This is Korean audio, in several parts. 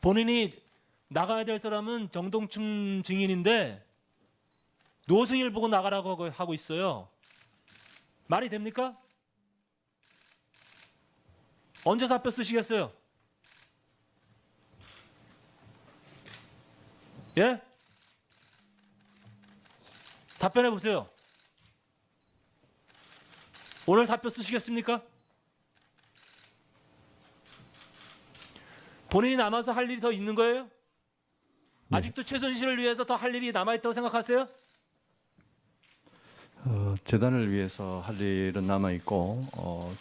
본인이 나가야 될 사람은 정동춘 증인인데 노승일 보고 나가라고 하고 있어요. 말이 됩니까? 언제 사표 쓰시겠어요? 예? 답변해 보세요. 오늘 사표 쓰시겠습니까? 본인이 남아서 할 일이 더 있는 거예요? 아직도 최순실을 위해서 더 할 일이 남아있다고 생각하세요? 재단을 위해서 할 일은 남아 있고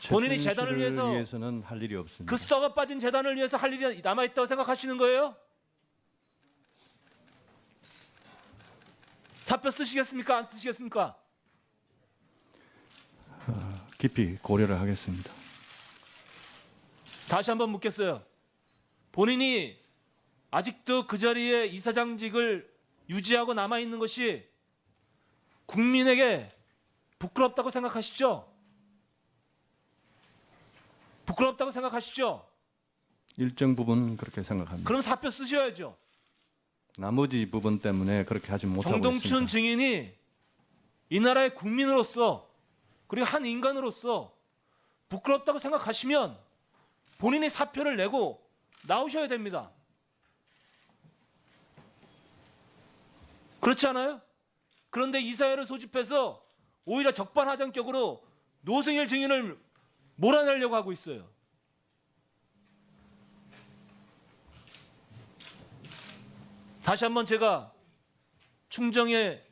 본인이 재단을 위해서는 할 일이 없습니다. 그 썩어 빠진 재단을 위해서 할 일이 남아있다고 생각하시는 거예요? 사표 쓰시겠습니까? 안 쓰시겠습니까? 깊이 고려를 하겠습니다. 다시 한번 묻겠어요. 본인이 아직도 그 자리에 이사장직을 유지하고 남아있는 것이 국민에게 부끄럽다고 생각하시죠? 부끄럽다고 생각하시죠? 일정 부분 그렇게 생각합니다. 그럼 사표 쓰셔야죠. 나머지 부분 때문에 그렇게 하지 못하고 정동춘 있습니다. 증인이 이 나라의 국민으로서 그리고 한 인간으로서 부끄럽다고 생각하시면 본인이 사표를 내고 나오셔야 됩니다. 그렇지 않아요? 그런데 이 사회를 소집해서 오히려 적반하장격으로 노승일 증인을 몰아내려고 하고 있어요. 다시 한번 제가 충정의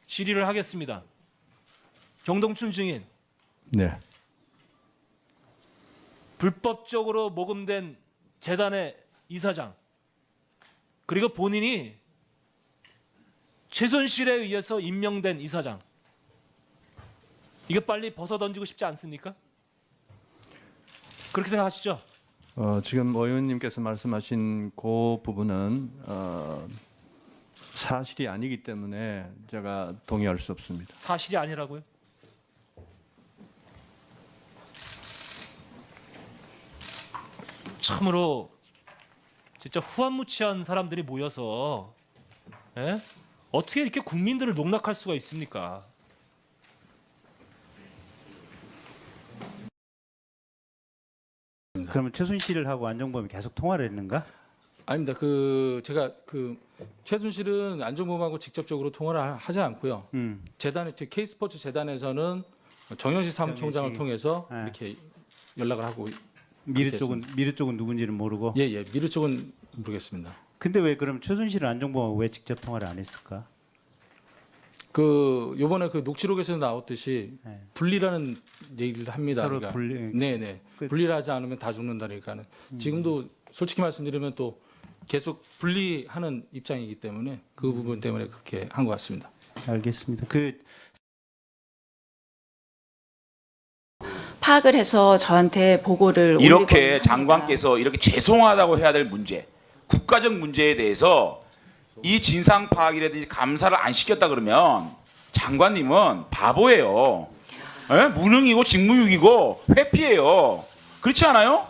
질의를 하겠습니다. 정동춘 증인, 네. 불법적으로 모금된 재단의 이사장, 그리고 본인이 최순실에 의해서 임명된 이사장, 이거 빨리 벗어던지고 싶지 않습니까? 그렇게 생각하시죠? 지금 의원님께서 말씀하신 그 부분은 사실이 아니기 때문에 제가 동의할 수 없습니다. 사실이 아니라고요? 참으로 진짜 후한무치한 사람들이 모여서 어떻게 이렇게 국민들을 농락할 수가 있습니까? 그러면 최순실을 하고 안종범이 계속 통화를 했는가? 아닙니다. 제가 최순실은 안종범하고 직접적으로 통화를 하지 않고요. 재단에 K스포츠 재단에서는 정영식 사무총장을 정영식. 통해서 네. 이렇게 연락을 하고 미르 쪽은 누군지는 모르고. 예, 미르 쪽은 모르겠습니다. 근데 왜 그럼 최순실은 안종범하고 왜 직접 통화를 안 했을까? 요번에 녹취록에서 나왔듯이 네. 분리라는 얘기를 합니다. 서로 그러니까. 분리. 네네. 분리를 하지 않으면 다 죽는다니까는. 지금도 솔직히 말씀드리면 또 계속 분리하는 입장이기 때문에 그 부분 때문에 그렇게 한 것 같습니다. 알겠습니다. 파악을 해서 저한테 보고를 이렇게 올리거나 합니다. 장관께서 이렇게 죄송하다고 해야 될 문제, 국가적 문제에 대해서 이 진상 파악이라든지 감사를 안 시켰다 그러면 장관님은 바보예요. 무능이고 직무유기고 회피예요. 그렇지 않아요?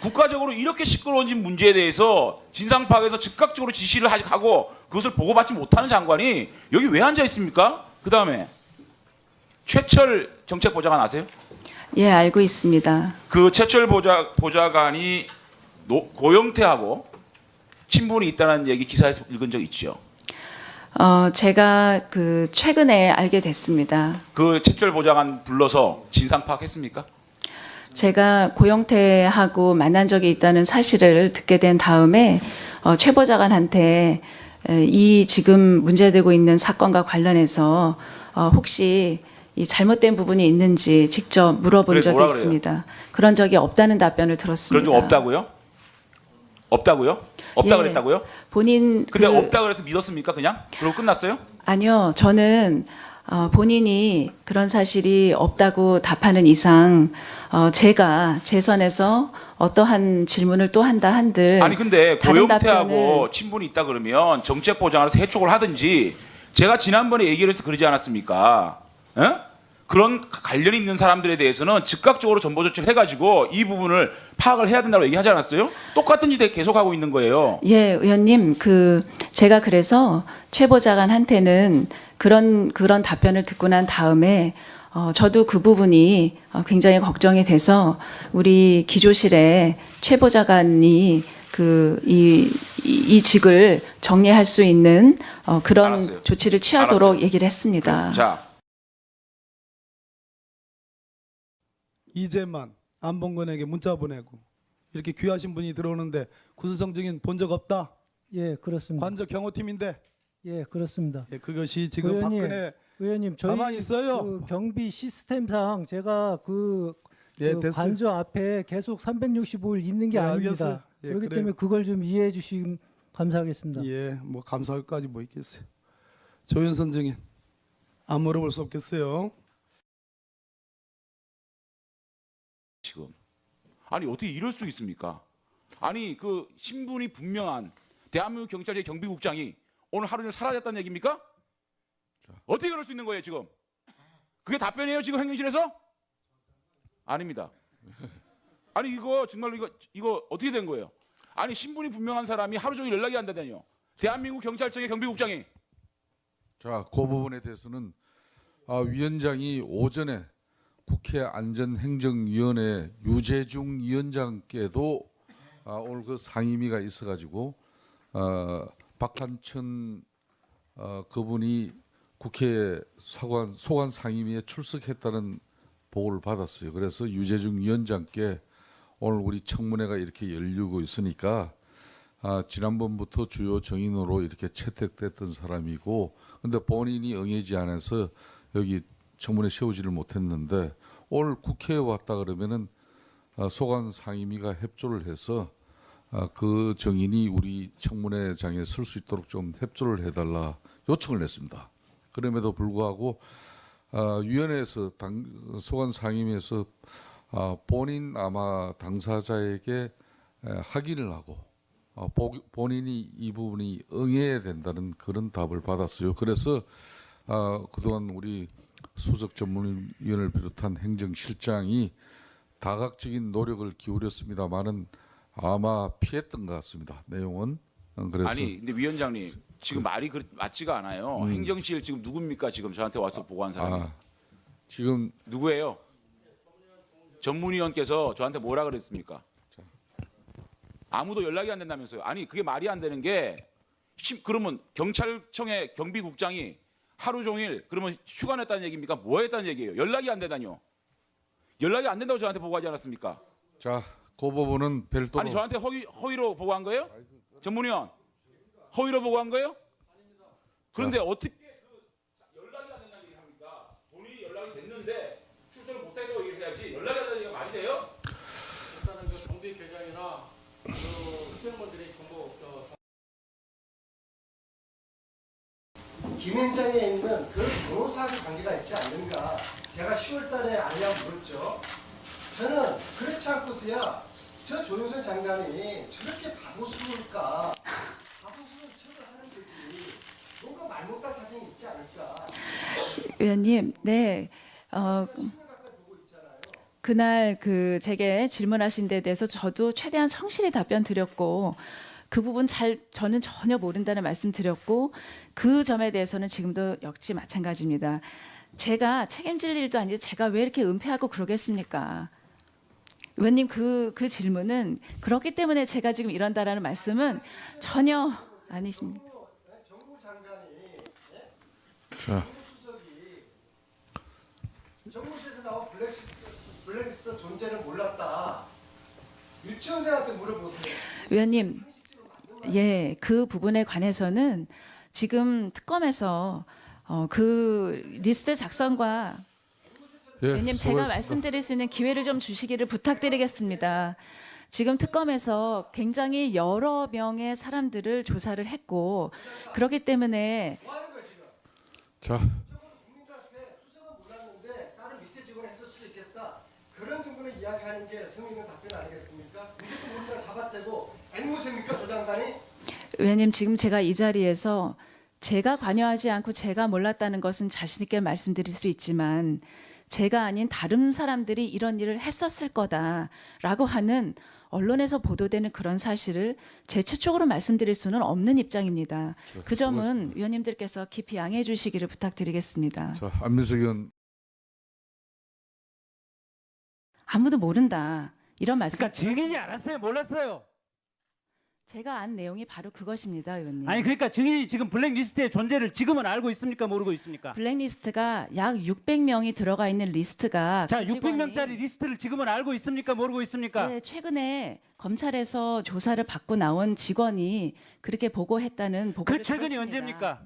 국가적으로 이렇게 시끄러워진 문제에 대해서 진상 파악에서 즉각적으로 지시를 하고 그것을 보고받지 못하는 장관이 여기 왜 앉아 있습니까? 그 다음에 최철 정책보좌관 아세요? 예, 알고 있습니다. 그 최철 보좌관이 고영태하고 친분이 있다는 얘기 기사에서 읽은 적 있죠. 제가 최근에 알게 됐습니다. 그 최철 보좌관 불러서 진상 파악했습니까? 제가 고영태하고 만난 적이 있다는 사실을 듣게 된 다음에 최 보좌관한테 이 지금 문제되고 있는 사건과 관련해서 혹시 이 잘못된 부분이 있는지 직접 물어본 그래, 적이 뭐라 있습니다. 그런 적이 없다는 답변을 들었습니다. 그런 적 없다고요? 없다고요? 없다 예. 그랬다고요? 본인 근데 없다 그래서 믿었습니까 그냥? 그러고 끝났어요? 아니요, 저는 본인이 그런 사실이 없다고 답하는 이상 제가 제 선에서 어떠한 질문을 또 한다 한들 아니 근데 다른 고영태하고 답변을- 친분이 있다 그러면 정책보장에서 해촉을 하든지 제가 지난번에 얘기를 해서 그러지 않았습니까? 그런 관련이 있는 사람들에 대해서는 즉각적으로 전보 조치를 해가지고 이 부분을 파악을 해야 된다고 얘기하지 않았어요? 똑같은 짓에 계속하고 있는 거예요. 예, 의원님, 제가 그래서 최보좌관한테는 그런 답변을 듣고 난 다음에 저도 그 부분이 굉장히 걱정이 돼서 우리 기조실에 최보좌관이 이 직을 정리할 수 있는 그런 알았어요. 조치를 취하도록 알았어요. 얘기를 했습니다. 자, 이재만 안봉근에게 문자 보내고 이렇게 귀하신 분이 들어오는데 구수성 증인 본 적 없다. 예, 그렇습니다. 관저 경호팀인데 예, 그렇습니다. 그것이 지금 의원님, 박근혜 의원님, 저희 가만히 있어요. 그 경비 시스템상 제가 그 됐어요. 관저 앞에 계속 365일 있는 게 예, 아닙니다. 알겠어요. 예, 그렇기 그래요. 때문에 그걸 좀 이해해 주시면 감사하겠습니다. 예, 뭐 감사할 까지 뭐 있겠어요. 조윤선 증인 안 물어볼 수 없겠어요. 지금 아니 어떻게 이럴 수 있습니까? 아니 그 신분이 분명한 대한민국 경찰청 경비국장이 오늘 하루 종일 사라졌다는 얘기입니까? 어떻게 그럴 수 있는 거예요 지금? 그게 답변이에요 지금 행정실에서? 아닙니다. 아니 이거 정말로 이거 어떻게 된 거예요? 아니 신분이 분명한 사람이 하루 종일 연락이 안 되다니요. 대한민국 경찰청의 경비국장이. 자, 그 부분에 대해서는 위원장이 오전에 국회 안전행정위원회 유재중 위원장께도 오늘 그 상임위가 있어가지고 박한천 그분이 국회 소관 상임위에 출석했다는 보고를 받았어요. 그래서 유재중 위원장께 오늘 우리 청문회가 이렇게 열리고 있으니까 지난번부터 주요 정인으로 이렇게 채택됐던 사람이고, 근데 본인이 응하지 않아서 여기 청문회 세우지를 못했는데 오늘 국회에 왔다 그러면은 소관 상임위가 협조를 해서 그 정인이 우리 청문회장에 설 수 있도록 좀 협조를 해달라 요청을 했습니다. 그럼에도 불구하고 위원회에서 소관 상임위에서 본인 아마 당사자에게 확인을 하고 본인이 이 부분이 응해야 된다는 그런 답을 받았어요. 그래서 그동안 우리 수석 전문위원을 비롯한 행정실장이 다각적인 노력을 기울였습니다만은 아마 피했던 것 같습니다. 내용은. 그래서 아니 근데 위원장님 지금 말이 맞지가 않아요. 행정실 지금 누굽니까? 지금 저한테 와서 보고한 사람이. 지금 누구예요? 전문위원께서 저한테 뭐라 그랬습니까? 아무도 연락이 안 된다면서요. 아니 그게 말이 안 되는 게 그러면 경찰청의 경비국장이 하루 종일 그러면 휴가 냈다는 얘기입니까? 뭐 했다는 얘기예요? 연락이 안 되다뇨. 연락이 안 된다고 저한테 보고하지 않았습니까? 자, 그 부분은 별도로. 아니 저한테 허위로 보고한 거예요? 전문위원 허위로 보고한 거예요? 그런데 어떻게 연락이 안 된다는 얘기를 합니까? 본인이 연락이 됐는데 출석을 못했다고 얘기를 해야지 연락이 안 된다는 얘기가 말이 돼요? 일단은 그 경비 계장이나 그 수행원들의 정보 김현장에 있는 그 변호사하고 관계가 있지 않는가. 제가 10월달에 알려 물었죠. 저는 그렇지 않고서야 저 조윤선 장관이 저렇게 바보스러울까. 바보스러운 척을 하는 거지. 뭔가 말 못할 사정이 있지 않을까. 의원님, 네. 그날 제게 질문하신 데 대해서 저도 최대한 성실히 답변 드렸고 그 부분 저는 전혀 모른다는 말씀 드렸고 그 점에 대해서는 지금도 역시 마찬가지입니다. 제가 책임질 일도 아닌데 제가 왜 이렇게 은폐하고 그러겠습니까? 의원님 그 질문은 그렇기 때문에 제가 지금 이런다라는 말씀은 전혀 아니십니다. 정부 장관이 자, 정부실에서 나온 블랙리스트 존재를 몰랐다. 유치원생한테 물어보세요. 의원님, 예, 그 부분에 관해서는 지금 특검에서 그 리스트 작성과 의원님 제가 말씀드릴 수 있는 기회를 좀 주시기를 부탁드리겠습니다. 지금 특검에서 굉장히 여러 명의 사람들을 조사를 했고 그렇기 때문에 자, 국민들 앞에 수석은 몰랐는데 다른 밑에 직원을 했을 수 있겠다. 그런 정도는 이야기하는 게 성의 있는 답변 아니겠습니까? 무조건 모른다 잡아떼고 앵무새입니까 조 장관이? 의원님 지금 제가 이 자리에서 제가 관여하지 않고 제가 몰랐다는 것은 자신 있게 말씀드릴 수 있지만 제가 아닌 다른 사람들이 이런 일을 했었을 거다라고 하는 언론에서 보도되는 그런 사실을 제초적으로 말씀드릴 수는 없는 입장입니다. 그 점은 수고하셨습니다. 위원님들께서 깊이 양해해 주시기를 부탁드리겠습니다. 자, 안민석 의원. 아무도 모른다. 이런 말씀. 그러니까 증인이 알았어요, 몰랐어요? 제가 안 내용이 바로 그것입니다, 의원님. 아니 그러니까 증인이 지금 블랙리스트의 존재를 지금은 알고 있습니까, 모르고 있습니까? 블랙리스트가 약 600명이 들어가 있는 리스트가 자, 그 직원이 600명짜리 리스트를 지금은 알고 있습니까, 모르고 있습니까? 네, 최근에 검찰에서 조사를 받고 나온 직원이 그렇게 보고했다는 보고를 그 최근이 들었습니다. 언제입니까?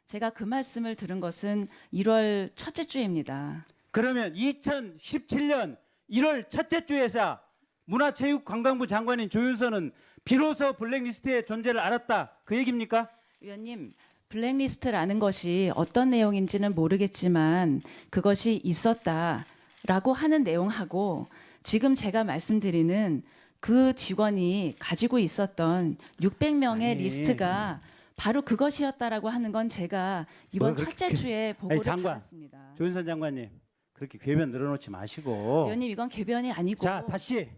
제가 그 말씀을 들은 것은 1월 첫째 주입니다. 그러면 2017년 1월 첫째 주에서 문화체육관광부 장관인 조윤선은 비로소 블랙리스트의 존재를 알았다, 그 얘기입니까? 위원님, 블랙리스트라는 것이 어떤 내용인지는 모르겠지만 그것이 있었다라고 하는 내용하고 지금 제가 말씀드리는 그 직원이 가지고 있었던 600명의 아니. 리스트가 바로 그것이었다라고 하는 건 제가 이번 뭘 그렇게- 첫째 주에 보고를 장관. 받았습니다. 조윤선 장관님, 그렇게 궤변 늘어놓지 마시고. 위원님, 이건 궤변이 아니고 자, 다시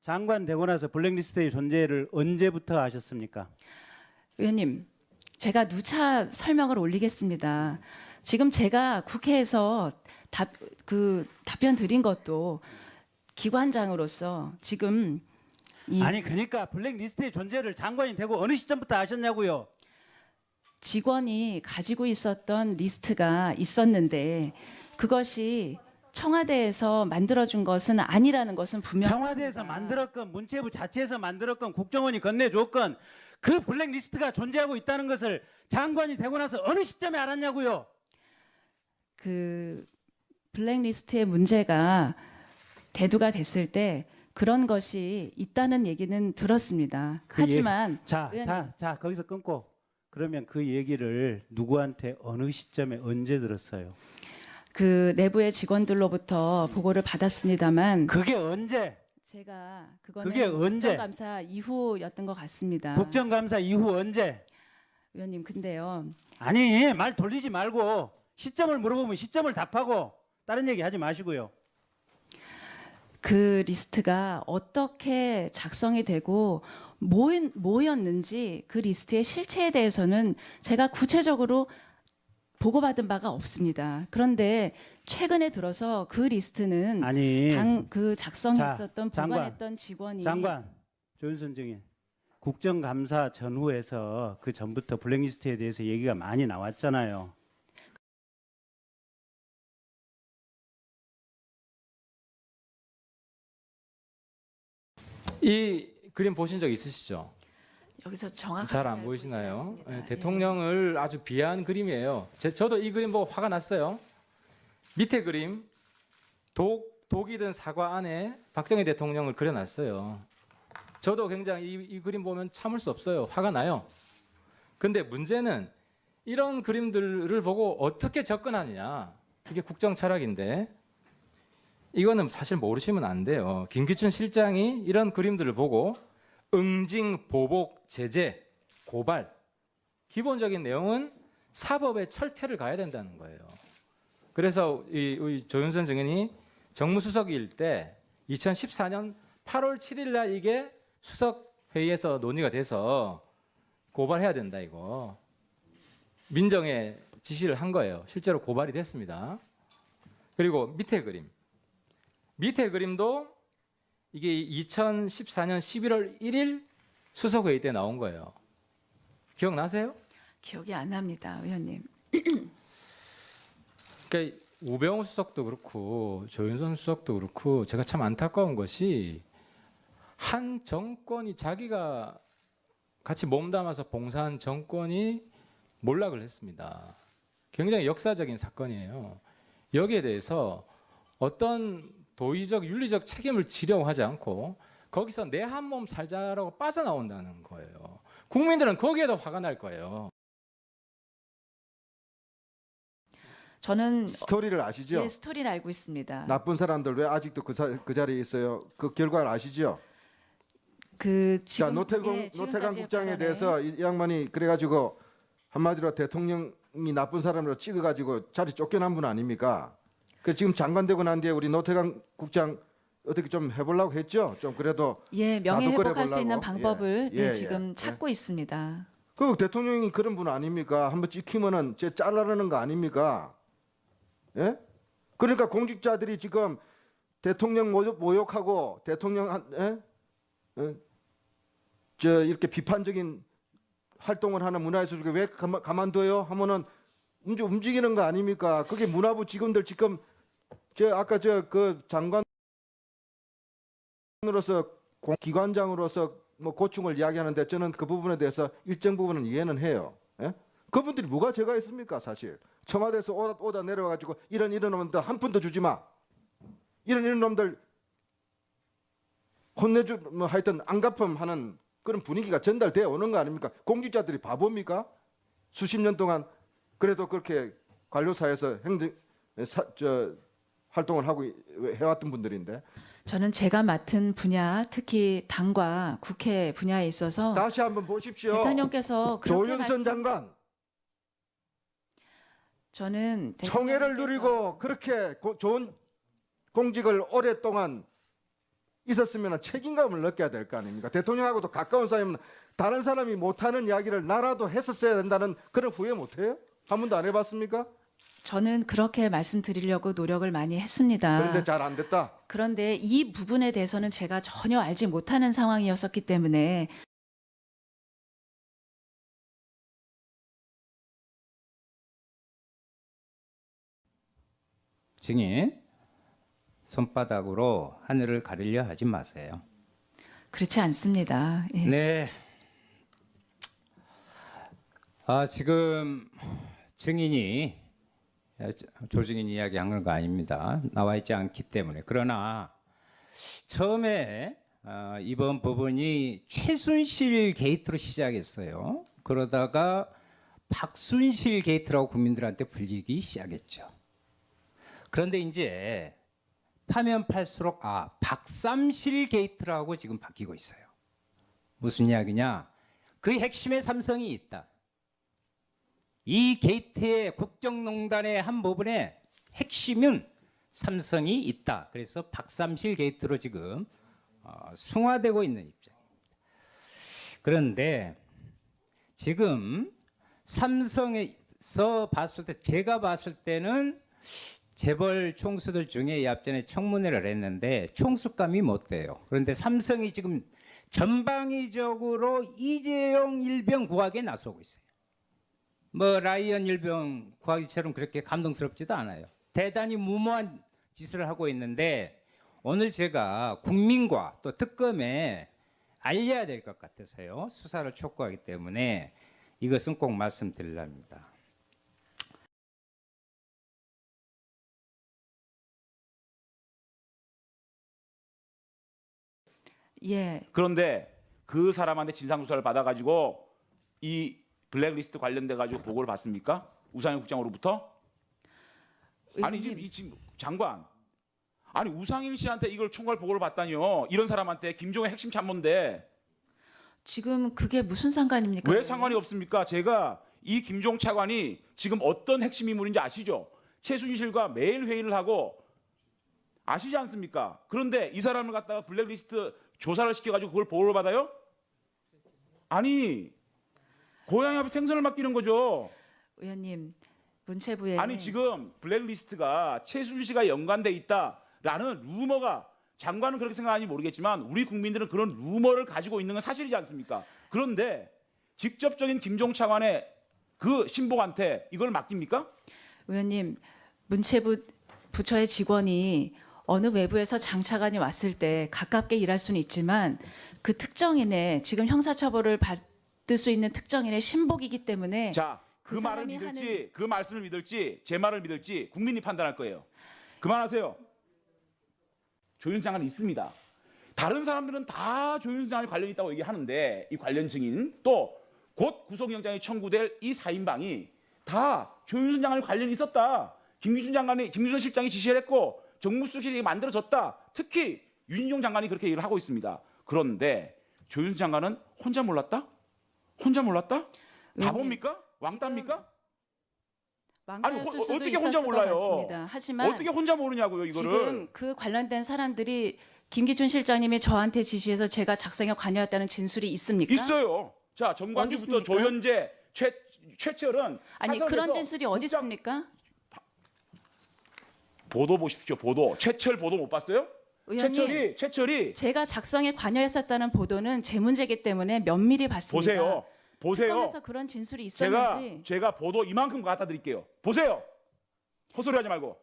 장관 되고 나서 블랙리스트의 존재를 언제부터 아셨습니까? 위원님, 제가 누차 설명을 올리겠습니다. 지금 제가 국회에서 답변 드린 것도 기관장으로서 지금 아니 그러니까 블랙리스트의 존재를 장관이 되고 어느 시점부터 아셨냐고요? 직원이 가지고 있었던 리스트가 있었는데 그것이 청와대에서 만들어준 것은 아니라는 것은 분명합니다. 청와대에서 만들었건 문체부 자체에서 만들었건 국정원이 건네줬건 그 블랙리스트가 존재하고 있다는 것을 장관이 되고 나서 어느 시점에 알았냐고요? 그 블랙리스트의 문제가 대두가 됐을 때 그런 것이 있다는 얘기는 들었습니다. 하지만 자, 의원님, 거기서 끊고 그러면 그 얘기를 누구한테 어느 시점에 언제 들었어요? 그 내부의 직원들로부터 보고를 받았습니다만 그게 언제? 제가 그거는 그게 언제? 국정감사 이후였던 것 같습니다. 국정감사 이후 언제? 위원님, 근데요. 아니 말 돌리지 말고 시점을 물어보면 시점을 답하고 다른 얘기 하지 마시고요. 그 리스트가 어떻게 작성이 되고 뭐였는지 그 리스트의 실체에 대해서는 제가 구체적으로 보고받은 바가 없습니다. 그런데 최근에 들어서 그 리스트는 아니 그 작성했었던 장관, 보관했던 직원이 장관 조윤선 증인 국정감사 전후에서 그 전부터 블랙리스트에 대해서 얘기가 많이 나왔잖아요. 이 그림 보신 적 있으시죠? 여기서 정확하게 잘 안 잘 보이시나요? 보이지 않습니다. 네, 예. 대통령을 아주 비하한 그림이에요. 저도 이 그림 보고 화가 났어요. 밑에 그림 독이 든 사과 안에 박정희 대통령을 그려놨어요. 저도 굉장히 이 그림 보면 참을 수 없어요. 화가 나요. 근데 문제는 이런 그림들을 보고 어떻게 접근하느냐. 이게 국정 철학인데 이거는 사실 모르시면 안 돼요. 김기춘 실장이 이런 그림들을 보고 응징, 보복, 제재, 고발 기본적인 내용은 사법의 철퇴를 가야 된다는 거예요. 그래서 우리 조윤선 증인이 정무수석일 때 2014년 8월 7일 날 이게 수석 회의에서 논의가 돼서 고발해야 된다 이거 민정에 지시를 한 거예요. 실제로 고발이 됐습니다. 그리고 밑에 그림도 이게 2014년 11월 1일 수석회의 때 나온 거예요. 기억나세요? 기억이 안 납니다, 의원님. 그러니까 우병우 수석도 그렇고 조윤선 수석도 그렇고 제가 참 안타까운 것이 한 정권이 자기가 같이 몸담아서 봉사한 정권이 몰락을 했습니다. 굉장히 역사적인 사건이에요. 여기에 대해서 어떤 도의적 윤리적 책임을 지려고 하지 않고 거기서 내 한 몸 살자라고 빠져나온다는 거예요. 국민들은 거기에도 화가 날 거예요. 저는 스토리를 아시죠? 예, 스토리를 알고 있습니다. 나쁜 사람들 왜 아직도 그 자리에 있어요? 그 결과를 아시죠? 그 자, 지금 노태강 지금까지의 국장에 발언에 대해서 이 양반이 그래가지고 한마디로 대통령이 나쁜 사람으로 찍어가지고 자리 쫓겨난 분 아닙니까? 그 지금 장관 되고 난 뒤에 우리 노태강 국장 어떻게 좀 해보려고 했죠? 좀 그래도 예, 명예 나도 회복할 수 있는 끓여보려고. 방법을 예, 예, 지금 예. 찾고 있습니다. 그 대통령이 그런 분 아닙니까? 한번 찍히면은 제 잘라내는 거 아닙니까? 예? 그러니까 공직자들이 지금 대통령 모욕하고 대통령 저 이렇게 비판적인 활동을 하는 문화예술가 왜 가만둬요? 하면은 움직이는 거 아닙니까? 그게 문화부 직원들 지금 저 아까 저 그 장관으로서 기관장으로서 뭐 고충을 이야기하는데 저는 그 부분에 대해서 일정 부분은 이해는 해요. 예? 그분들이 뭐가 죄가 있습니까, 사실? 청와대에서 오다 내려와 가지고 이런 놈들 한 푼 더 주지 마. 이런 놈들 혼내주 뭐 하여튼 안갚음하는 그런 분위기가 전달되어 오는 거 아닙니까? 공직자들이 바보입니까? 수십 년 동안 그래도 그렇게 관료사에서 활동을 하고 해왔던 분들인데 저는 제가 맡은 분야, 특히 당과 국회 분야에 있어서 다시 한번 보십시오. 대통령께서 그렇게 조윤선 장관 저는 청해를 대통령께서 누리고 그렇게 좋은 공직을 오랫동안 있었으면 책임감을 느껴야 될 거 아닙니까? 대통령하고도 가까운 사이면 다른 사람이 못하는 이야기를 나라도 했었어야 된다는 그런 후회 못해요? 한 번도 안 해봤습니까? 저는 그렇게 말씀드리려고 노력을 많이 했습니다. 그런데 잘 안 됐다. 그런데 이 부분에 대해서는 제가 전혀 알지 못하는 상황이었었기 때문에 증인, 손바닥으로 하늘을 가리려 하지 마세요. 그렇지 않습니다. 예. 네. 지금 증인이 조증인 이야기한 거 아닙니다. 나와 있지 않기 때문에. 그러나 처음에 이번 법원이 최순실 게이트로 시작했어요. 그러다가 박순실 게이트라고 국민들한테 불리기 시작했죠. 그런데 이제 파면 팔수록 박삼실 게이트라고 지금 바뀌고 있어요. 무슨 이야기냐? 그 핵심에 삼성이 있다. 이 게이트의 국정농단의 한 부분에 핵심은 삼성이 있다. 그래서 박삼실 게이트로 지금 승화되고 있는 입장입니다. 그런데 지금 삼성에서 봤을 때 제가 봤을 때는 재벌 총수들 중에 이 앞전에 청문회를 했는데 총수감이 못 돼요. 그런데 삼성이 지금 전방위적으로 이재용 일병 구하기에 나서고 있어요. 뭐 라이언 일병 구하기처럼 그렇게 감동스럽지도 않아요. 대단히 무모한 짓을 하고 있는데 오늘 제가 국민과 또 특검에 알려야 될 것 같아서요. 수사를 촉구하기 때문에 이것은 꼭 말씀드리려 합니다. 예. 그런데 그 사람한테 진상조사를 받아가지고 이 블랙리스트 관련돼 가지고 보고를 받습니까? 우상현 국장으로부터? 아니 지금 장관, 아니 우상일 씨한테 이걸 총괄 보고를 받다니요. 이런 사람한테 김종의 핵심 참모인데 지금 그게 무슨 상관입니까? 왜 상관이 없습니까? 제가 이 김종 차관이 지금 어떤 핵심 인물인지 아시죠? 최순실과 매일 회의를 하고 아시지 않습니까? 그런데 이 사람을 갖다가 블랙리스트 조사를 시켜가지고 그걸 보호를 받아요? 아니 고양이 앞에 생선을 맡기는 거죠. 의원님, 문체부에 아니 지금 블랙리스트가 최순실과 연관돼 있다라는 루머가 장관은 그렇게 생각하는지 모르겠지만 우리 국민들은 그런 루머를 가지고 있는 건 사실이지 않습니까? 그런데 직접적인 김종 차관의 그 신복한테 이걸 맡깁니까? 의원님, 문체부 부처의 직원이 어느 외부에서 장차관이 왔을 때 가깝게 일할 수는 있지만 그 특정인의 지금 형사처벌을 받을 수 있는 특정인의 신복이기 때문에 자, 그 말을 믿을지 그 말씀을 믿을지 제 말을 믿을지 국민이 판단할 거예요. 그만하세요. 조윤선 장관이 있습니다. 다른 사람들은 다 조윤선 장관이 관련이 있다고 얘기하는데 이 관련 증인 또 곧 구속영장이 청구될 이 4인방이 다 조윤선 장관이 관련이 있었다. 김규준 실장이 지시를 했고 정무수석실이 만들어졌다. 특히 윤인용 장관이 그렇게 얘기를 하고 있습니다. 그런데 조윤선 장관은 혼자 몰랐다? 혼자 몰랐다? 바보입니까? 왕따입니까? 망가졌을 수도 어떻게 있었을 혼자 것 몰라요? 같습니다. 하지만 어떻게 혼자 모르냐고요, 이거를. 지금 그 관련된 사람들이 김기춘 실장님이 저한테 지시해서 제가 작성에 관여했다는 진술이 있습니까? 있어요. 자, 어디 정관기부터 있습니까? 조현재, 최철은 아니 그런 사석에서 진술이 어디 국장- 있습니까? 보도 보십시오. 보도. 최철 보도 못 봤어요? 의원님, 최철이 제가 작성에 관여했었다는 보도는 제 문제이기 때문에 면밀히 봤습니다. 보세요. 특검에서 그런 진술이 있었는지 제가 보도 이만큼 갖다 드릴게요. 보세요. 헛소리 하지 말고.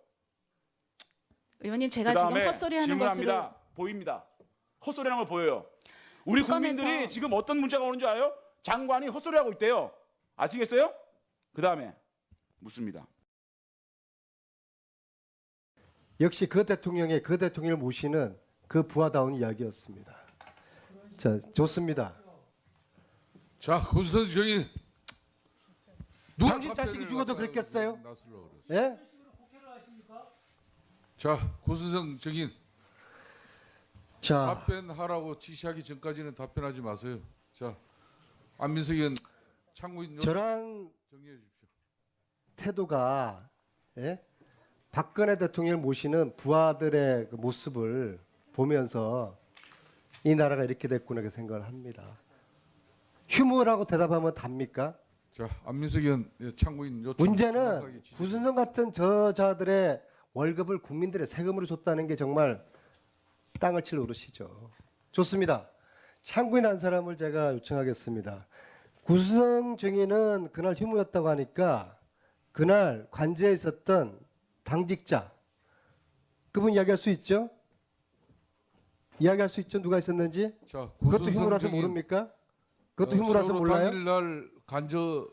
의원님 제가 지금 그다음에 헛소리하는 것으로 질문합니다. 보입니다. 헛소리하는 걸 보여요. 우리 특검에서 국민들이 지금 어떤 문제가 오는지 알아요? 장관이 헛소리하고 있대요. 아시겠어요? 그다음에 묻습니다. 역시 그 대통령의 그 대통령을 모시는 그 부하다운 이야기였습니다. 자, 좋습니다. 자, 고수선 저기 누가 당신 자식이 답변을 죽어도 갖다가 그랬겠어요? 나서려고 그랬어. 예? 자, 고수선 저기 자, 답변하라고 지시하기 전까지는 답변하지 마세요. 자, 안민석 의원 참고인 저랑 정리해 주십시오. 태도가 예? 박근혜 대통령을 모시는 부하들의 그 모습을 보면서 이 나라가 이렇게 됐구나 그 생각을 합니다. 휴무라고 대답하면 답니까? 자, 안민석 의원 참고인 요청 문제는 정확하게 지시해 구순성 같은 저자들의 월급을 국민들의 세금으로 줬다는 게 정말 땅을 칠 노릇이죠. 좋습니다. 참고인 한 사람을 제가 요청하겠습니다. 구순성 증인은 그날 휴무였다고 하니까 그날 관제에 있었던 당직자 그분 이야기할 수 있죠? 이야기할 수 있죠? 누가 있었는지? 자, 그것도 구순성 휴무라서 증인, 모릅니까? 그것도 휴무라서 세월호 몰라요? 당일날 간저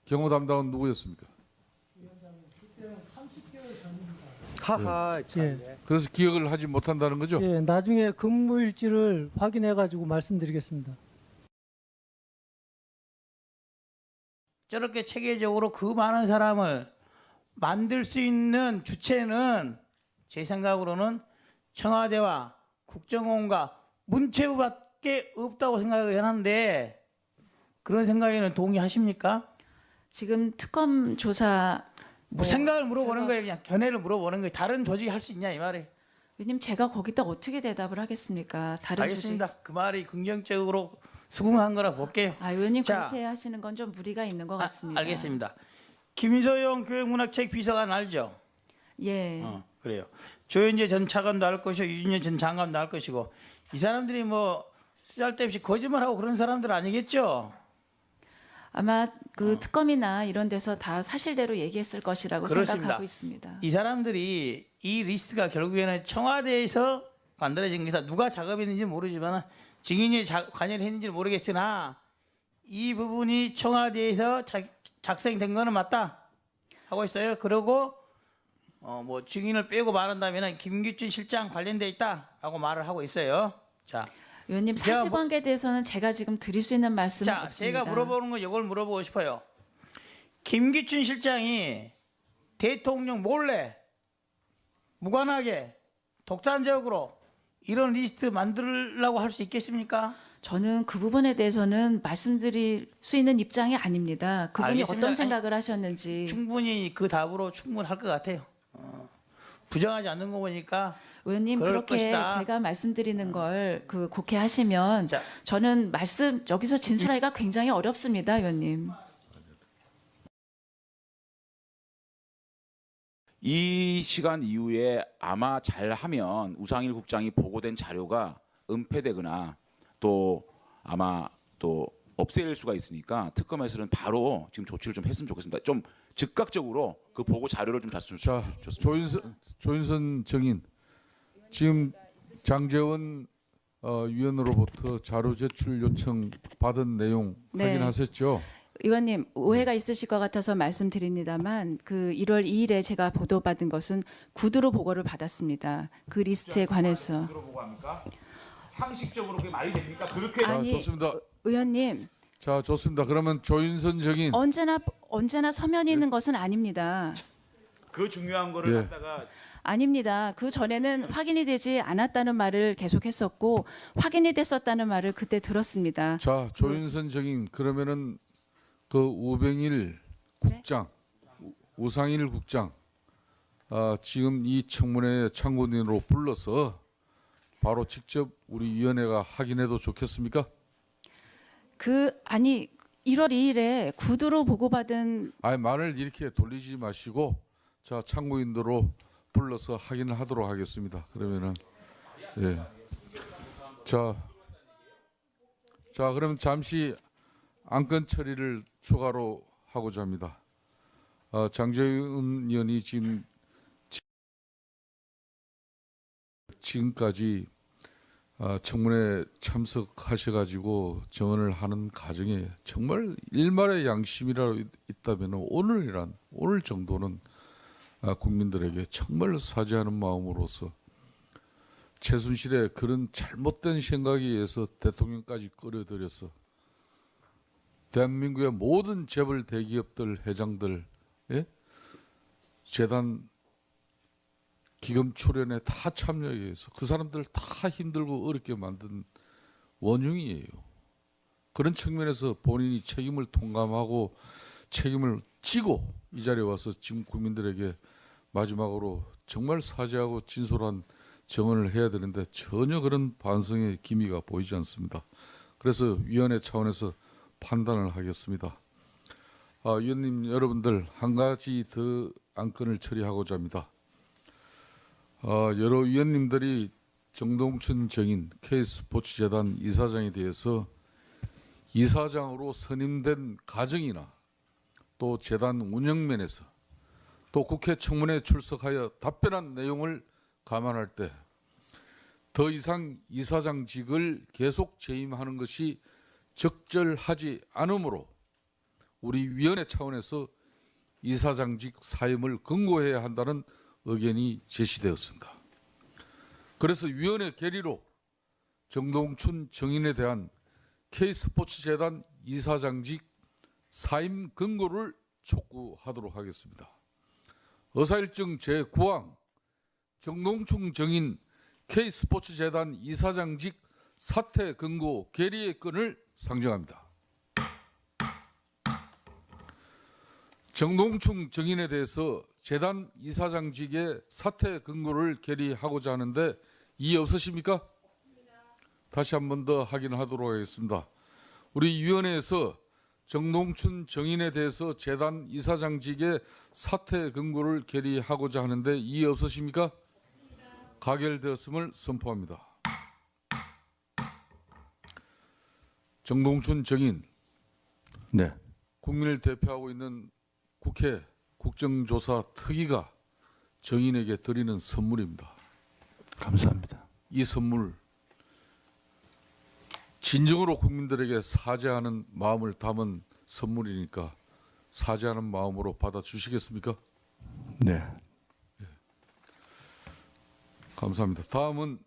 경호 담당은 누구였습니까? 하하 참. 예. 그래서 기억을 하지 못한다는 거죠? 예, 나중에 근무일지를 확인해 가지고 말씀드리겠습니다. 저렇게 체계적으로 그 많은 사람을 만들 수 있는 주체는 제 생각으로는 청와대와 국정원과 문체부밖에 없다고 생각을 하는데 그런 생각에는 동의하십니까? 지금 특검 조사 뭐 생각을 물어보는 거예요. 그냥 견해를 물어보는 거예요. 다른 조직이 할 수 있냐 이 말이에요. 의원님 제가 거기다 어떻게 대답을 하겠습니까? 다른 알겠습니다. 그 말이 긍정적으로 수긍한 거라 볼게요. 조직. 의원님 자, 그렇게 하시는 건 좀 무리가 있는 것 같습니다. 알겠습니다. 김소영 교육문학책 비서관 알죠? 예. 그래요. 조현재 전 차관도 알 것이고 유진열 전 장관도 알 것이고 이 사람들이 뭐 쓸데없이 거짓말하고 그런 사람들 아니겠죠? 아마 그 특검이나 이런 데서 다 사실대로 얘기했을 것이라고 그렇습니다. 생각하고 있습니다. 이 사람들이 이 리스트가 결국에는 청와대에서 만들어진 것이다. 누가 작업했는지 모르지만 증인이 관여를 했는지 모르겠으나 이 부분이 청와대에서 작성된 거는 맞다 하고 있어요. 그리고 뭐 증인을 빼고 말한다면 김기춘 실장 관련돼 있다라고 말을 하고 있어요. 자, 의원님 제가 사실관계에 대해서는 제가 지금 드릴 수 있는 말씀은 자, 없습니다. 제가 물어보는 건 이걸 물어보고 싶어요. 김기춘 실장이 대통령 몰래 무관하게 독단적으로 이런 리스트 만들려고 할 수 있겠습니까? 저는 그 부분에 대해서는 말씀드릴 수 있는 입장이 아닙니다. 그분이 알겠습니다. 어떤 생각을 하셨는지. 충분히 그 답으로 충분할 것 같아요. 부정하지 않는 거 보니까 의원님 그럴 그렇게 것이다. 제가 말씀드리는 걸 그 곡해하시면 자. 저는 여기서 진술하기가 굉장히 어렵습니다, 의원님. 이 시간 이후에 아마 잘하면 우상일 국장이 보고된 자료가 은폐되거나 또 아마 또 없앨 수가 있으니까 특검에서는 바로 지금 조치를 좀 했으면 좋겠습니다. 좀 즉각적으로 그 보고 자료를 좀 줬으면 자, 좋겠습니다. 조윤선 증인 지금 장재원 위원으로부터 자료 제출 요청 받은 내용 네. 확인하셨죠? 의원님 오해가 있으실 것 같아서 말씀드립니다만 그 1월 2일에 제가 보도받은 것은 구두로 보고를 받았습니다. 그 리스트에 관해서. 보고합니까? 상식적으로 그게 말이 됩니까? 그렇게 아니, 좋습니다. 의원님 자, 좋습니다. 그러면 조윤선 증인 언제나 서면이 있는 것은 아닙니다. 그 중요한 거를 예. 갖다가 아닙니다. 그 전에는 확인이 되지 않았다는 말을 계속했었고 확인이 됐었다는 말을 그때 들었습니다. 자, 조윤선 증인 그러면은 그 우병일 국장 우상일 국장 지금 이 청문회 참고인으로 불러서 바로 직접 우리 위원회가 확인해도 좋겠습니까? 아니 1월 2일에 구두로 보고받은 말을 이렇게 돌리지 마시고 자 참고인으로 불러서 확인을 하도록 하겠습니다. 그러면은 예. 자 그러면 잠시 안건 처리를 추가로 하고자 합니다. 장재훈 의원이 지금까지 청문회 참석하셔가지고 정언을 하는 과정에 정말 일말의 양심이라도 있다면 오늘 정도는 국민들에게 정말 사죄하는 마음으로서 최순실의 그런 잘못된 생각에 의해서 대통령까지 끌어들여서 대한민국의 모든 재벌 대기업들 회장들 재단 기금 출연에 다 참여해서 그 사람들 다 힘들고 어렵게 만든 원흉이에요. 그런 측면에서 본인이 책임을 통감하고 책임을 지고 이 자리에 와서 지금 국민들에게 마지막으로 정말 사죄하고 진솔한 정언을 해야 되는데 전혀 그런 반성의 기미가 보이지 않습니다. 그래서 위원회 차원에서 판단을 하겠습니다. 위원님 여러분들 한 가지 더 안건을 처리하고자 합니다. 여러 위원님들이 정동춘 정인 K스포츠재단 이사장에 대해서 이사장으로 선임된 과정이나 또 재단 운영면에서 또 국회 청문회에 출석하여 답변한 내용을 감안할 때 더 이상 이사장직을 계속 재임하는 것이 적절하지 않으므로 우리 위원회 차원에서 이사장직 사임을 권고해야 한다는 의견이 제시되었습니다. 그래서 위원회 결의로 정동춘 정인에 대한 K스포츠재단 이사장직 사임 권고를 촉구하도록 하겠습니다. 의사일정 제9항 정동춘 정인 K스포츠재단 이사장직 사퇴 권고 결의의 건을 상정합니다. 정동춘 정인에 대해서 재단 이사장직의 사퇴 권고를 결의하고자 하는데 이의 없으십니까? 다시 한 번 더 확인하도록 하겠습니다. 우리 위원회에서 정동춘 정인에 대해서 재단 이사장직의 사퇴 권고를 결의하고자 하는데 이의 없으십니까? 가결되었음을 선포합니다. 정동춘 정인, 네. 국민을 대표하고 있는 국회 국정조사 특위가 정인에게 드리는 선물입니다. 감사합니다. 이 선물 진정으로 국민들에게 사죄하는 마음을 담은 선물이니까 사죄하는 마음으로 받아주시겠습니까? 네. 감사합니다. 다음은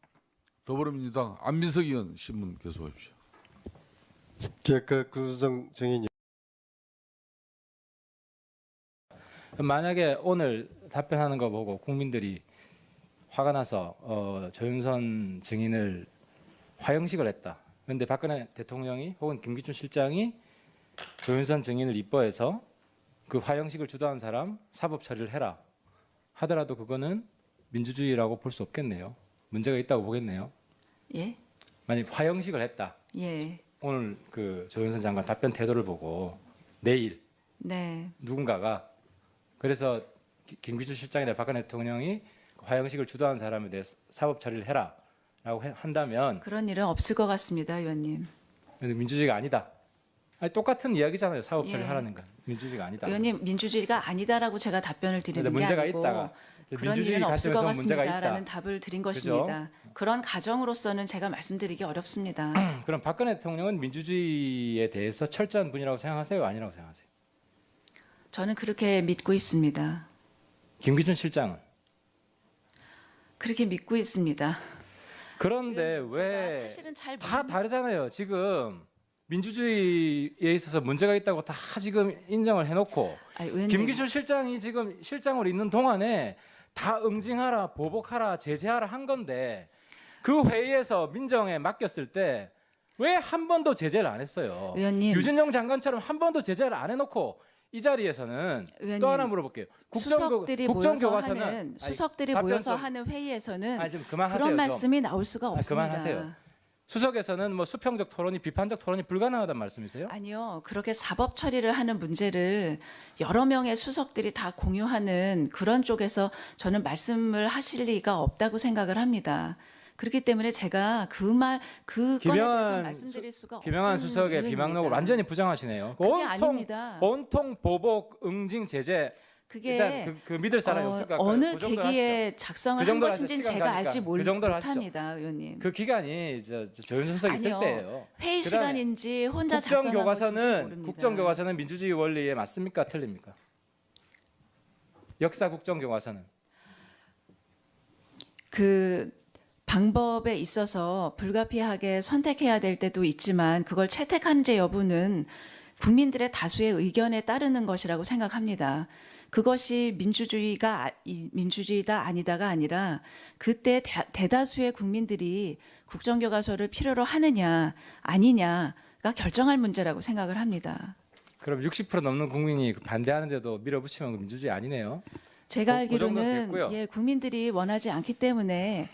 더불어민주당 안민석 의원 신문 계속하십시오. 구수정 정인이 만약에 오늘 답변하는 거 보고 국민들이 화가 나서 조윤선 증인을 화형식을 했다. 그런데 박근혜 대통령이 혹은 김기춘 실장이 조윤선 증인을 이뻐해서 그 화형식을 주도한 사람 사법 처리를 해라 하더라도 그거는 민주주의라고 볼 수 없겠네요. 문제가 있다고 보겠네요. 예? 만약 화형식을 했다. 예. 오늘 그 조윤선 장관 답변 태도를 보고 내일 네. 누군가가 그래서 김기춘 실장이나 박근혜 대통령이 화형식을 주도한 사람에 대해 사법 처리를 해라라고 한다면 그런 일은 없을 것 같습니다, 의원님. 민주주의가 아니다. 아니, 똑같은 이야기잖아요. 사법 처리 예. 하라는 건 민주주의가 아니다. 의원님 민주주의가 아니다라고 제가 답변을 드리는 게 문제가 아니고 있다가 그런 민주주의 일은 없을 것 가슴에서 문제가 같습니다라는 있다. 답을 드린 그죠? 것입니다. 그런 가정으로서는 제가 말씀드리기 어렵습니다. 그럼 박근혜 대통령은 민주주의에 대해서 철저한 분이라고 생각하세요? 아니라고 생각하세요? 저는 그렇게 믿고 있습니다. 김기춘 실장은? 그렇게 믿고 있습니다. 그런데 제가 왜 사실은 잘 다 다르잖아요. 지금 민주주의에 있어서 문제가 있다고 다 지금 인정을 해놓고 의원님. 김기춘 실장이 지금 실장으로 있는 동안에 다 응징하라, 보복하라, 제재하라 한 건데 그 회의에서 민정에 맡겼을 때 왜 한 번도 제재를 안 했어요? 의원님. 유진용 장관처럼 한 번도 제재를 안 해놓고 이 자리에서는 의원님, 또 하나 물어볼게요. 수석들이 국정교과서는 수석들이 답변 모여서 좀- 하는 회의에서는 좀 그만하세요. 그런 좀. 말씀이 나올 수가 없습니다. 그만하세요. 수석에서는 뭐 수평적 토론이 비판적 토론이 불가능하다는 말씀이세요? 아니요. 그렇게 사법 처리를 하는 문제를 여러 명의 수석들이 다 공유하는 그런 쪽에서 저는 말씀을 하실 리가 없다고 생각을 합니다. 그렇기 때문에 제가 그건에 대해서 말씀드릴 수가 없습니다. 김영한 수석의 비방록을 완전히 부정하시네요. 그게 아닙니다. 온통 보복, 응징, 제재. 그게 일단 그 믿을 사람이 없을까? 어느 계기에 작성을 한 것인지는 제가 알지 못합니다, 의원님. 그 기간이 조윤선 수석 있을 아니요. 때예요. 회의 시간인지 혼자 작성한 것인지 모릅니다. 국정교과서는 민주주의 원리에 맞습니까? 틀립니까? 역사 국정교과서는 그 방법에 있어서 불가피하게 선택해야 될 때도 있지만 그걸 채택하는지 여부는 국민들의 다수의 의견에 따르는 것이라고 생각합니다. 그것이 민주주의다 아니다가 아니라 그때 대다수의 국민들이 국정교과서를 필요로 하느냐 아니냐가 결정할 문제라고 생각을 합니다. 그럼 60% 넘는 국민이 반대하는데도 밀어붙이면 민주주의 아니네요. 제가 그 정도는 알기로는 됐고요. 국민들이 원하지 않기 때문에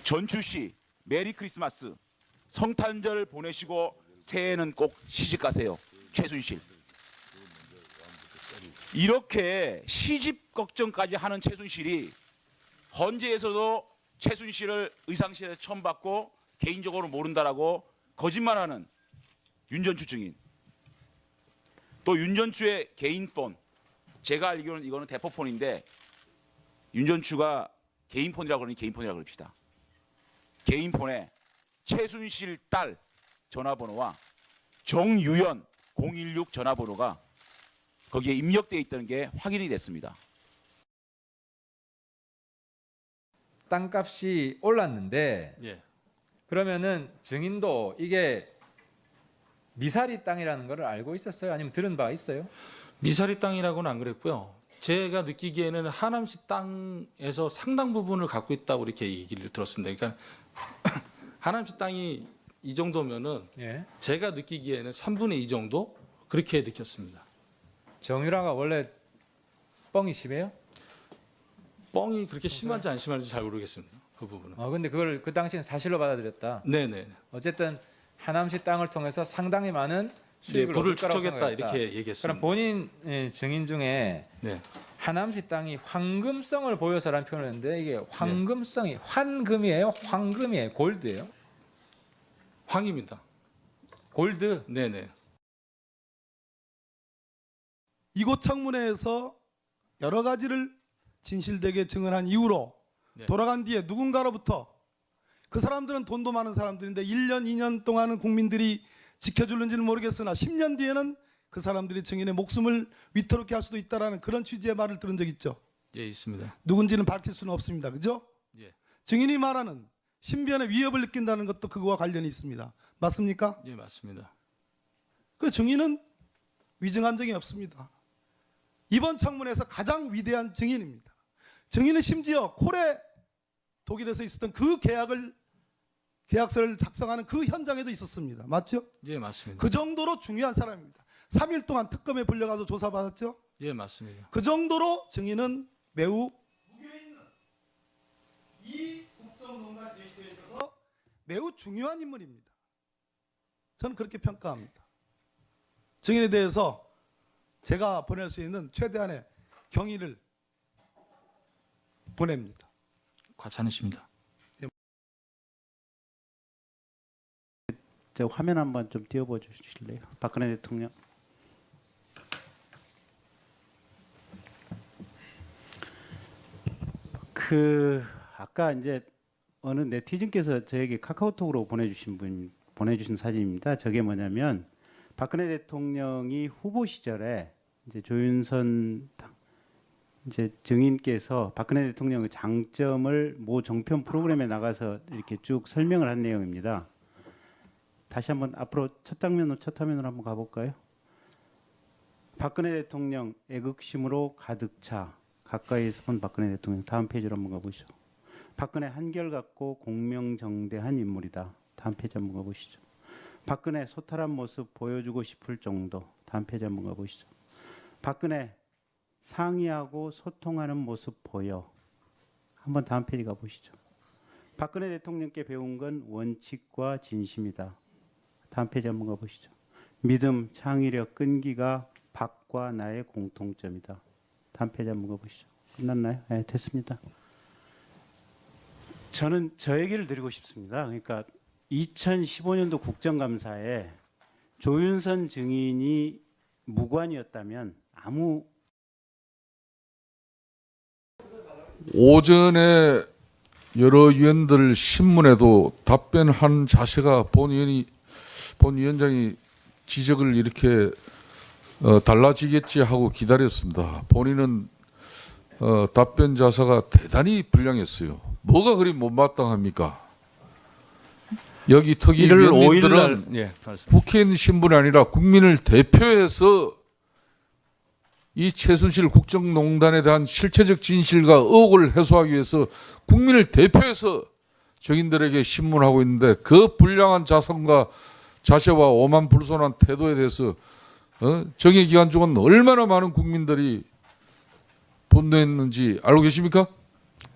전추 씨 메리 크리스마스. 성탄절 보내시고 새해에는 꼭 시집 가세요. 최순실. 이렇게 시집 걱정까지 하는 최순실이 헌재에서도 최순실을 의상실에 처음 받고 개인적으로 모른다라고 거짓말하는 윤전추 증인. 또 윤전추의 개인 폰. 제가 알기로는 이거는 대포폰인데 윤전추가 개인 폰이라고 그러니 개인 폰이라고 그럽시다. 개인 폰에 최순실 딸 전화번호와 정유연 016 전화번호가 거기에 입력되어 있다는 게 확인이 됐습니다. 땅값이 올랐는데 예. 그러면은 증인도 이게 미사리 땅이라는 걸 알고 있었어요? 아니면 들은 바 있어요? 미사리 땅이라고는 안 그랬고요. 제가 느끼기에는 하남시 땅에서 상당 부분을 갖고 있다고 이렇게 얘기를 들었습니다. 그러니까 하남시 땅이 이 정도면은 예. 제가 느끼기에는 3분의 2 정도 그렇게 느꼈습니다. 정유라가 원래 뻥이 심해요? 뻥이 그렇게 심한지 안 심한지 잘 모르겠습니다. 그 부분은. 근데 그걸 그 당시엔 사실로 받아들였다. 네네. 어쨌든 하남시 땅을 통해서 상당히 많은 수익을 불을 얻을 거라고 축적했다 생각했다. 이렇게 얘기했습니다. 그럼 본인 증인 중에 네. 하남시 땅이 황금성을 보여서라는 표현을 했는데 이게 황금성이 황금이에요? 황금이에요? 골드예요? 황입니다. 골드? 네네. 이곳 청문회에서 여러 가지를 진실되게 증언한 이후로 네. 돌아간 뒤에 누군가로부터 그 사람들은 돈도 많은 사람들인데 1년, 2년 동안은 국민들이 지켜줄는지는 모르겠으나 10년 뒤에는 그 사람들이 증인의 목숨을 위태롭게 할 수도 있다라는 그런 취지의 말을 들은 적 있죠. 예, 있습니다. 누군지는 밝힐 수는 없습니다. 그죠? 예. 증인이 말하는 신변의 위협을 느낀다는 것도 그거와 관련이 있습니다. 맞습니까? 예, 맞습니다. 그 증인은 위증한 적이 없습니다. 이번 청문회에서 가장 위대한 증인입니다. 증인은 심지어 콜에 독일에서 있었던 그 계약서를 작성하는 그 현장에도 있었습니다. 맞죠? 예, 맞습니다. 그 정도로 중요한 사람입니다. 3일 동안 특검에 불려가서 조사받았죠? 예, 맞습니다. 그 정도로 증인은 매우 무게있는 이 국정농단 데이터에 있어서 매우 중요한 인물입니다. 저는 그렇게 평가합니다. 증인에 대해서 제가 보낼 수 있는 최대한의 경의를 보냅니다. 과찬이십니다. 저 화면 한번 좀 띄워봐 주실래요? 박근혜 대통령. 아까 이제 어느 네티즌께서 저에게 카카오톡으로 보내주신 사진입니다. 저게 뭐냐면 박근혜 대통령이 후보 시절에 이제 조윤선 이제 증인께서 박근혜 대통령의 장점을 모 종편 프로그램에 나가서 이렇게 쭉 설명을 한 내용입니다. 다시 한번 앞으로 첫 화면으로 한번 가볼까요? 박근혜 대통령 애국심으로 가득 차 가까이에서 본 박근혜 대통령. 다음 페이지로 한번 가보시죠. 박근혜 한결같고 공명정대한 인물이다. 다음 페이지 한번 가보시죠. 박근혜 소탈한 모습 보여주고 싶을 정도. 다음 페이지 한번 가보시죠. 박근혜 상의하고 소통하는 모습 보여. 한번 다음 페이지 가보시죠. 박근혜 대통령께 배운 건 원칙과 진심이다. 다음 페이지 한번 가보시죠. 믿음, 창의력, 끈기가 박과 나의 공통점이다. 다음 페이지 한번 가보시죠. 끝났나요? 네, 됐습니다. 저는 저 얘기를 드리고 싶습니다. 그러니까 2015년도 국정감사에 조윤선 증인이 무관이었다면 아무 오전에 여러 위원들 신문에도 답변한 자세가 본 위원장이 지적을 이렇게 달라지겠지 하고 기다렸습니다. 본인은 답변 자세가 대단히 불량했어요. 뭐가 그리 못마땅합니까? 여기 특히 1월 5일 날 위원님들은 예, 국회의원 신분이 아니라 국민을 대표해서 이 최순실 국정농단에 대한 실체적 진실과 의혹을 해소하기 위해서 국민을 대표해서 정인들에게 신문하고 있는데 그 불량한 자세와 오만불손한 태도에 대해서 정의 기간 동안 얼마나 많은 국민들이 분노했는지 알고 계십니까?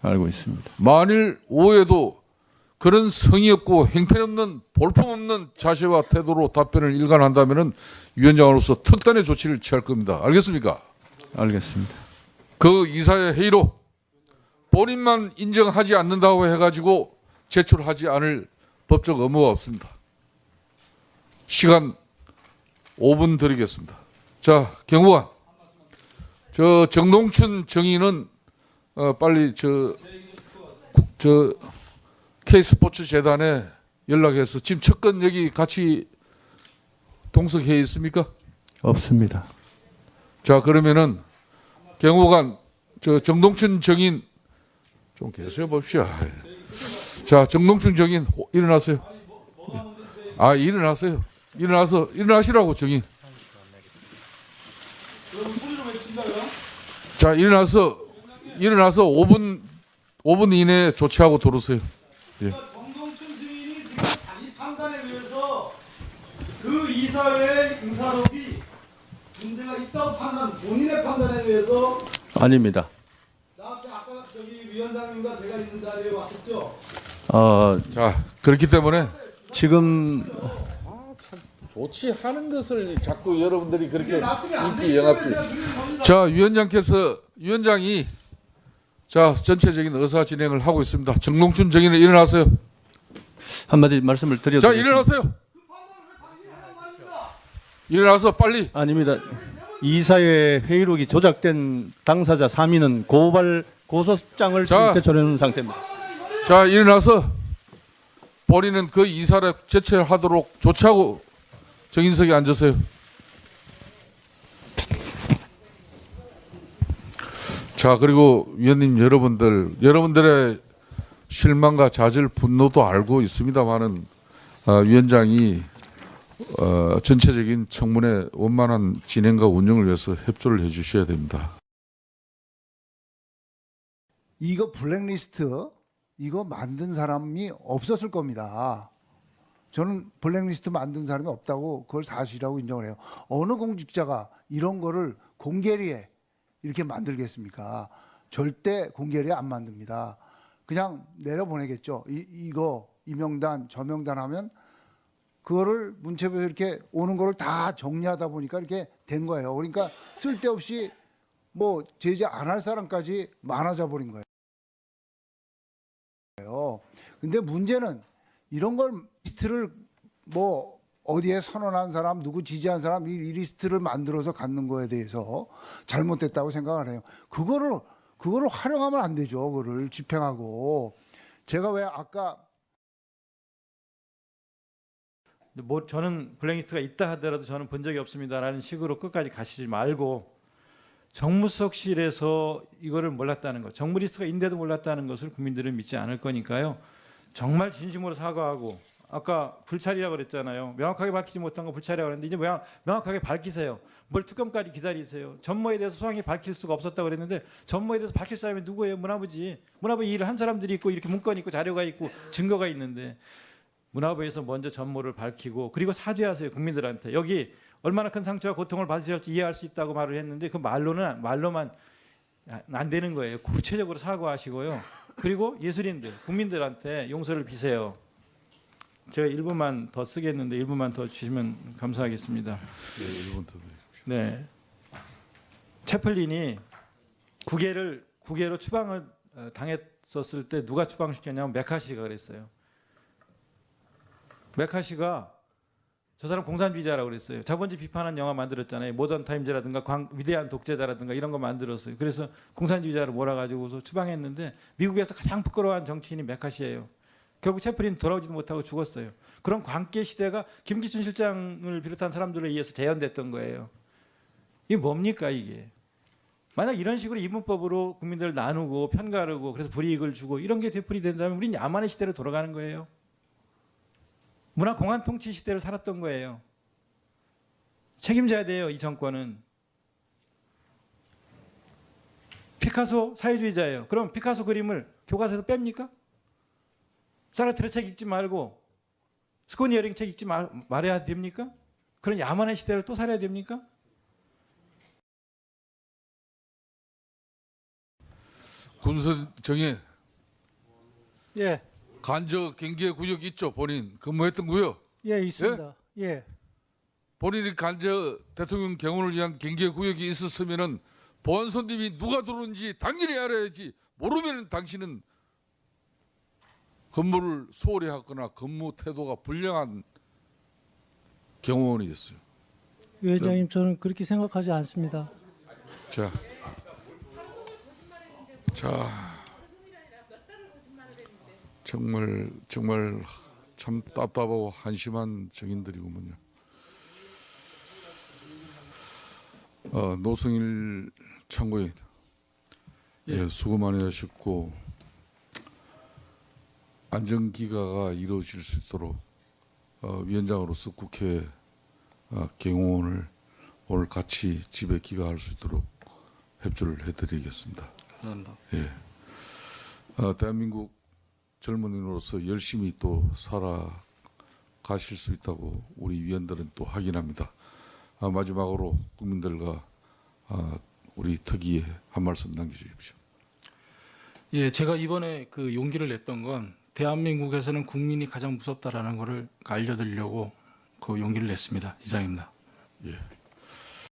알고 있습니다. 만일 오해도 그런 성의 없고 행편없는 볼품없는 자세와 태도로 답변을 일관한다면 위원장으로서 특단의 조치를 취할 겁니다. 알겠습니까? 알겠습니다. 그 이사회 회의로 본인만 인정하지 않는다고 해가지고 제출하지 않을 법적 의무가 없습니다. 시간 5분 드리겠습니다. 자, 경호관. 저 정동춘 정의는 빨리 저 K스포츠 재단에 연락해서 지금 첫건 여기 같이 동석해 있습니까? 없습니다. 자, 그러면은 경호관 저 정동춘 정인 좀 계셔 봅시다. 자, 정동춘 정인 일어나세요. 아, 일어나세요. 일어나시라고 정인. 자, 일어나서 5분 이내에 조치하고 들어오세요. 예. 정동춘 증인이 지금 자기 판단에 의해서 그 이사회의 의사록이 문제가 있다고 본인의 판단에 의해서 아닙니다. 나한테 아까 저기 위원장님과 제가 있는 자리에 왔었죠. 자, 그렇기 때문에 지금 조치하는 것을 자꾸 여러분들이 그렇게 말씀이 안 인기 되기 영합주의. 때문에 제가 드리는 겁니다. 자, 위원장이 자 전체적인 의사 진행을 하고 있습니다. 정동춘 정인은 일어나세요. 한마디 말씀을 드려도 자, 일어나세요. 일어나서 빨리. 아닙니다. 이사회 회의록이 조작된 당사자 3인은 고소장을 자, 제출하는 상태입니다. 자, 일어나서 본인은 그 이사를 제출하도록 조치하고 정인석에 앉으세요. 자, 그리고 위원님 여러분들의 실망과 좌절, 분노도 알고 있습니다만은 위원장이 전체적인 청문회 원만한 진행과 운영을 위해서 협조를 해주셔야 됩니다. 이거 블랙리스트 이거 만든 사람이 없었을 겁니다. 저는 블랙리스트 만든 사람이 없다고 그걸 사실이라고 인정을 해요. 어느 공직자가 이런 거를 공개리에 이렇게 만들겠습니까? 절대 공개리에 안 만듭니다. 그냥 내려보내겠죠. 이거 이 명단 저 명단 하면 그거를 문체부에서 이렇게 오는 거를 다 정리하다 보니까 이렇게 된 거예요. 그러니까 쓸데없이 뭐 제재 안 할 사람까지 많아져 버린 거예요. 근데 문제는 이런 걸 리스트를 뭐 어디에 선언한 사람, 누구 지지한 사람 이 리스트를 만들어서 갖는 거에 대해서 잘못됐다고 생각을 해요. 그거를 활용하면 안 되죠. 그거를 집행하고 제가 왜 아까 뭐 저는 블랙리스트가 있다 하더라도 저는 본 적이 없습니다라는 식으로 끝까지 가시지 말고 정무수석실에서 이거를 몰랐다는 것, 정무 리스트가 있는데도 몰랐다는 것을 국민들은 믿지 않을 거니까요. 정말 진심으로 사과하고 아까 불찰이라고 그랬잖아요. 명확하게 밝히지 못한 거 불찰이라고 그랬는데 이제 명확하게 밝히세요. 뭘 특검까지 기다리세요. 전모에 대해서 소상히 밝힐 수가 없었다고 그랬는데 전모에 대해서 밝힐 사람이 누구예요? 문화부지. 문화부 일을 한 사람들이 있고 이렇게 문건이 있고 자료가 있고 증거가 있는데 문화부에서 먼저 전모를 밝히고 그리고 사죄하세요 국민들한테. 여기 얼마나 큰 상처와 고통을 받으실지 이해할 수 있다고 말을 했는데 그 말로만 안 되는 거예요. 구체적으로 사과하시고요. 그리고 예술인들 국민들한테 용서를 비세요. 제가 1분만 더 쓰겠는데 1분만 더 주시면 감사하겠습니다. 네, 1분 더 주십시오. 네. 채플린이 국외로 추방을 당했었을 때 누가 추방시켰냐면 메카시가 그랬어요. 메카시가 저 사람 공산주의자라고 그랬어요. 자본주의 비판한 영화 만들었잖아요. 모던 타임즈라든가 위대한 독재자라든가 이런 거 만들었어요. 그래서 공산주의자를 몰아가지고서 추방했는데 미국에서 가장 부끄러워한 정치인이 메카시예요. 결국 채플린 돌아오지도 못하고 죽었어요. 그런 관계 시대가 김기춘 실장을 비롯한 사람들에 의해서 재현됐던 거예요. 이게 뭡니까 이게? 만약 이런 식으로 이분법으로 국민들을 나누고 편가르고 그래서 불이익을 주고 이런 게 되풀이된다면 우리는 야만의 시대로 돌아가는 거예요. 문화 공안 통치 시대를 살았던 거예요. 책임져야 돼요, 이 정권은. 피카소 사회주의자예요. 그럼 피카소 그림을 교과서에서 뺍니까? 사르트르 책 읽지 말고 스코니어링 책 읽지 말아야 됩니까? 그런 야만의 시대를 또 살아야 됩니까? 군서정에 예, 간접 경계 구역 있죠? 본인 근무했던 구역. 예, 있습니다. 예. 본인이 간접 대통령 경호를 위한 경계 구역이 있었으면은 보안 손님이 누가 들어오는지 당연히 알아야지. 모르면 당신은 근무를 소홀히 하거나 근무 태도가 불량한 경호원이었어요. 위원장님, 저는 그렇게 생각하지 않습니다. 자, 정말 참 답답하고 한심한 증인들이구먼요. 노승일 참고인, 예, 수고 많이 하셨고 안정기가가 이루어질 수 있도록 위원장으로서 국회 경호원을 오늘 같이 집에 귀가할 수 있도록 협조를 해드리겠습니다. 감사합니다. 예, 대한민국 젊은이로서 열심히 또 살아가실 수 있다고 우리 위원들은 또 확인합니다. 마지막으로 국민들과 우리 특위에 한 말씀 남겨주십시오. 예, 제가 이번에 그 용기를 냈던 건 대한민국에서는 국민이 가장 무섭다라는 것을 알려드리려고 그 용기를 냈습니다. 이상입니다. 예.